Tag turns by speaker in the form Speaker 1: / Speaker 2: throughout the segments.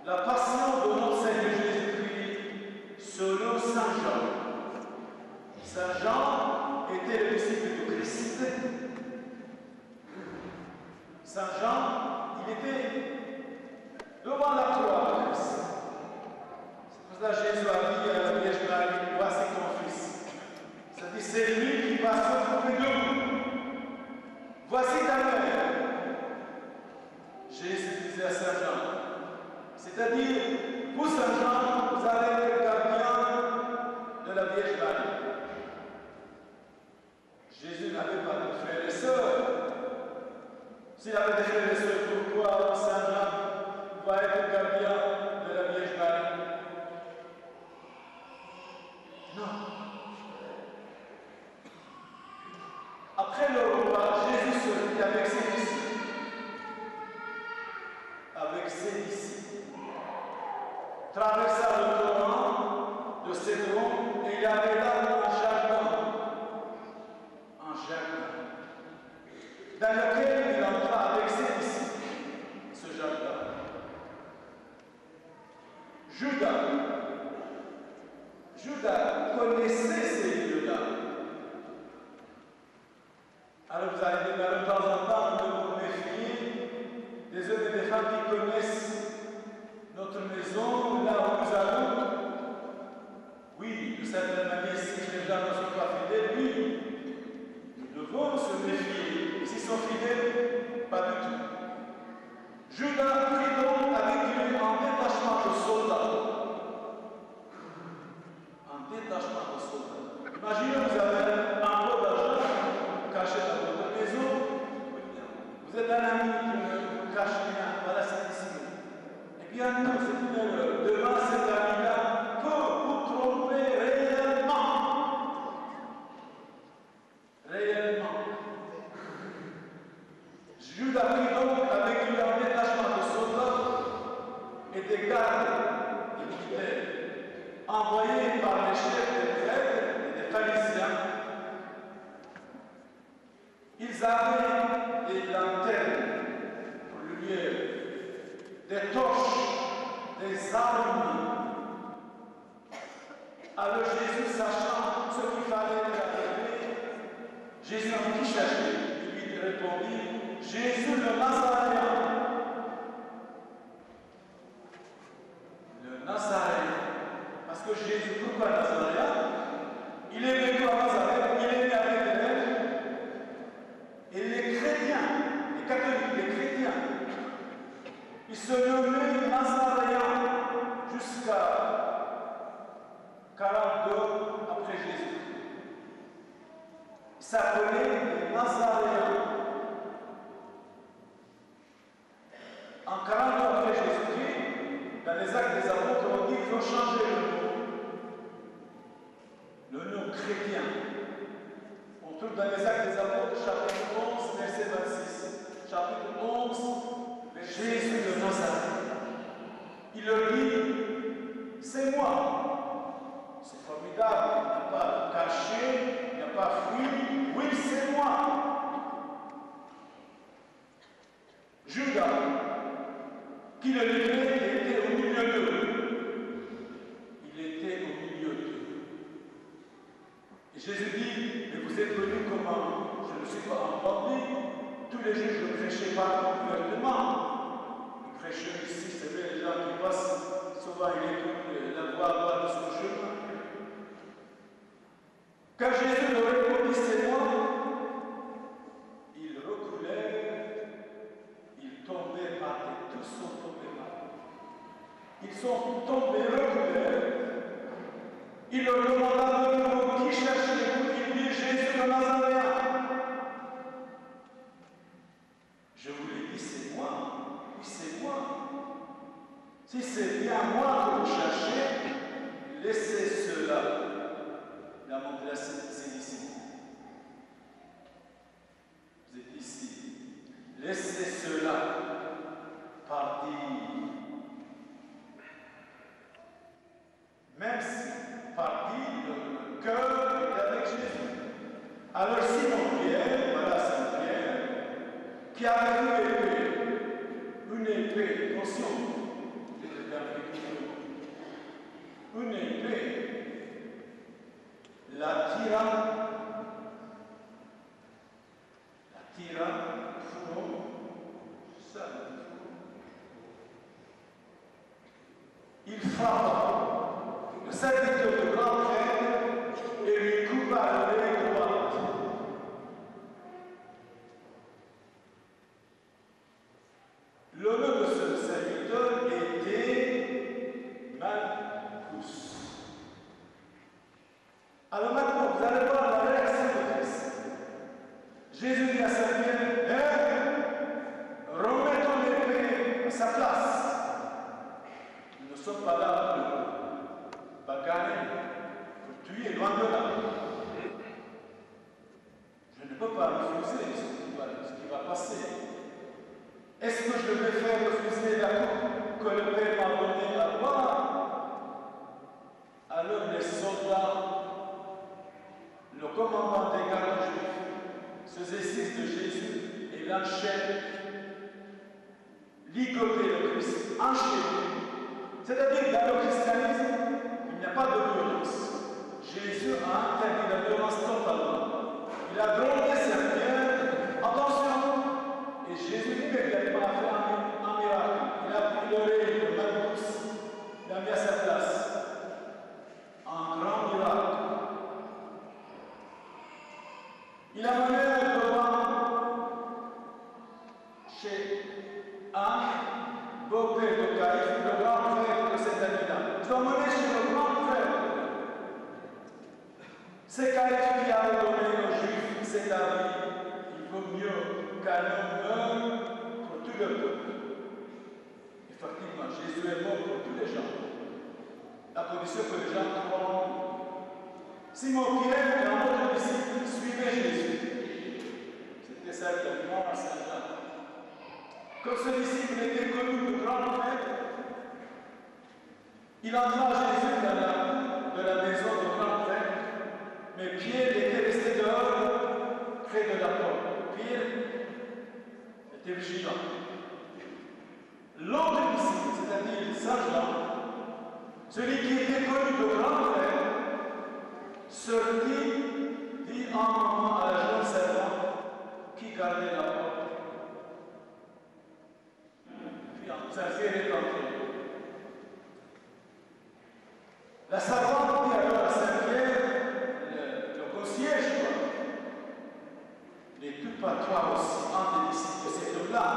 Speaker 1: la passion de notre Seigneur Jésus-Christ selon Saint Jean. Saint Jean était le disciple de Christ. Saint Jean, il était devant la croix de Christ. C'est pour ça que Jésus a dit à la Vierge Marie, voici ton fils. C'est-à-dire, c'est lui qui va s'occuper de nous. Voici ta mère. Jésus disait à Saint Jean. C'est-à-dire, vous, Saint Jean, vous allez être le gardien de la Vierge Marie. Jésus n'avait pas de frères et sœurs. S'il avait des frères et sœurs, pourquoi Saint Jean va être le gardien de la Vierge Marie? Non. Après le repas, Jésus se dit avec ses disciples. Avec ses disciples. Traversa le torrent de Cédron et il avait là un jardin. Un jardin. Dans lequel il entra avec ses disciples. Ce jardin. Judas connaissait ces lieux-là. Alors vous allez dire, de temps en temps, nous devons méfier des hommes et des femmes qui connaissent notre maison, là où nous allons. Oui, de certaine manière, si les gens ne sont pas fidèles, oui, nous devons se méfier. S'ils sont fidèles, pas du tout. Judas prit donc avec lui un détachement de soldats. Un détachement de soldats. Imaginez, vous avez un peu d'argent caché dans votre maison. Vous êtes un ami qui vous cache bien. Voilà, c'est ici. Et bien, nous, c'est une erreur. Devant cet ami-là, que vous trompez réellement. Réellement. Judas prit donc avec lui un détachement de soldats et des gardes et militaires envoyés par les chefs des prêtres et des pharisiens. Ils avaient des lanternes pour lumière, des torches, des armes. Alors Jésus, sachant ce qu'il fallait faire, Jésus en qui chercher, il lui répondit, Jésus le Nazaréen. Le Nazaréen. Parce que Jésus, pourquoi Nazaréen? Il est vécu à Nazareth, il est né à Bethléem. Et les chrétiens, les catholiques, les chrétiens, ils se nommaient Nazaréens jusqu'à 42 après Jésus. Ils s'appelaient les Nazaréens. En 42 après Jésus-Christ, dans les actes des apôtres, on dit qu'ils ont changé le nom chrétien. On trouve dans les actes des apôtres, chapitre 11, verset 26. Chapitre 11, Jésus de Nazareth. Il leur dit, c'est moi. C'est formidable, il n'a pas caché, il n'a pas fui. Oui, c'est moi. Judas, qui le livrait, était au milieu d'eux. Il était au milieu d'eux. Et Jésus dit, mais vous êtes venus comment? Je ne suis pas entendu. Tous les jours, je ne prêchais pas ouvertement. Le prêcheur ici, c'est vrai, les gens qui passent, souvent ils écoutent la voix de son chemin. Quand Jésus leur répondit, c'est moi, ils reculèrent, ils tombaient par terre, tous sont tombés par terre. Ils sont tombés, reculèrent. Il leur demanda de nouveau qui cherchez-vous? Il dit Jésus de Nazaréen. Je vous l'ai dit, c'est moi. Oui, c'est moi. Si c'est bien moi que vous cherchez, laissez cela. Il a montré à ses disciples. Vous êtes ici. Laissez cela partir. Même si partir, le cœur est avec Jésus. Alors Simon-Pierre, voilà Saint-Pierre, qui avait une épée consciente, Une épée la tira, fourreau, ça. Il frappa le serviteur de grand prêtre et lui coupa l'oreille droite. Le nom de ce serviteur était Malchus. Alors maintenant, vous allez voir la réaction de Christ. Jésus dit à Saint-Pierre, remets ton épée à sa place. Nous ne sommes pas là pour bagarrer, pour tuer, loin de là. Je ne peux pas refuser ce qui va passer. Est-ce que je vais faire refuser la coupe que le Père m'a donnée à boire? Alors les soldats, le commandant des gardes juifs, se saisissent de Jésus et l'enchaînent, ligoter le Christ, enchaîner. C'est-à-dire dans le christianisme, il n'y a pas de violence. Jésus a interdit la violence totalement. Il a grondé ses biens, attention. Et Jésus immédiatement a fait un miracle. Il a pris l'oreille de Malchus, il l'a mis à sa place. Un grand miracle. Il a mené devant chez Anne, beau-père de Caïphe, le grand frère de cet habitant. Ils l'ont mené chez le grand frère. C'est Caïphe qui avait donné aux Juifs cet avis. Il vaut mieux qu'un homme meure pour tout le peuple. Effectivement, Jésus est mort pour tous les gens. La condition que les gens croient en lui. Simon-Pierre et un autre disciple suivaient Jésus. C'était certainement à Saint-Jean. Comme ce disciple était connu de grand prêtre, il entra Jésus dans la cour de la maison de grand prêtre, mais Pierre était resté dehors, près de la porte. Pierre était vigilant. L'autre disciple, c'est-à-dire Saint-Jean, celui qui était connu de grand prêtre, sortit, dit un moment à la jeune servante qui gardait la porte. Saint-Pierre est entré. La servante dit alors à Saint-Pierre, le concierge, n'es-tu pas toi aussi un des disciples de cet homme-là?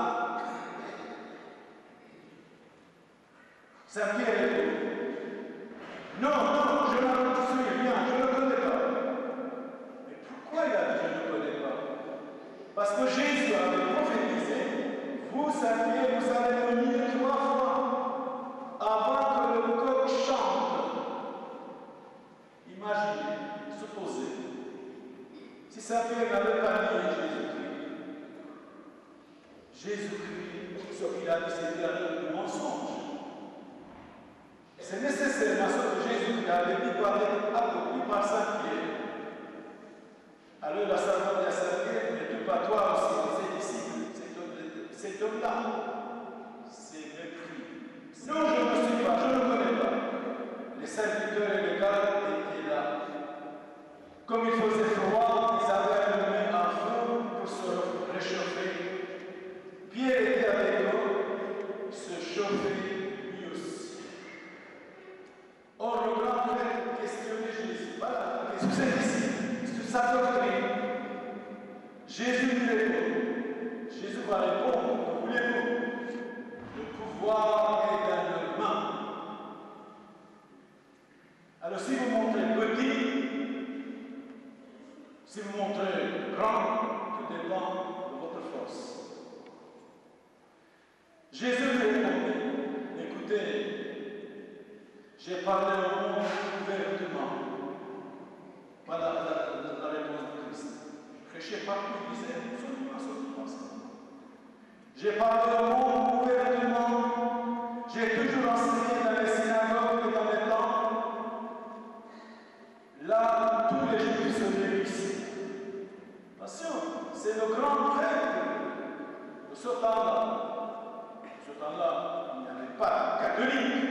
Speaker 1: Saint-Pierre répond, non, je ne suis rien, je ne connais pas. Mais pourquoi il a dit je ne connais pas? Parce que Jésus avait prophétisé, vous Saint-Pierre, vous allez venir 3 fois avant que le coq chante. Imaginez, supposez, si Saint-Pierre n'avait pas dit Jésus-Christ, ce qu'il a dit, c'était un mensonge. C'est nécessairement ce que Jésus avait dit doit être accompli par Saint-Pierre. Alors la servante de Saint-Pierre, n'es-tu pas toi aussi, ses disciples, cet homme-là? C'est mépris. Non, je ne suis pas, je ne connais pas. Les serviteurs et les gardes étaient là. Comme il faisait froid, ils avaient allumé un feu pour se réchauffer. Pierre était avec eux, se chauffait lui aussi. Or, le grand prêtre questionnait Jésus. Voilà, qu'est-ce que c'est ici? Est-ce que sa doctrine? Jésus lui répond. Jésus va répondre, que voulez-vous? Le pouvoir est dans leurs mains. Alors, si vous montrez petit, si vous montrez grand, tout dépend de votre force. Jésus lui répondit, écoutez, j'ai parlé au monde ouvertement. Voilà la réponse de Christ. Prêchez partout, il disait, absolument ça. J'ai parlé au monde ouvertement. J'ai toujours enseigné dans les synagogues et dans les temples. Là, tous les Juifs se réunissent. Attention, c'est le grand prêtre de ce temps-là. Ce temps-là, il n'y avait pas de catholique.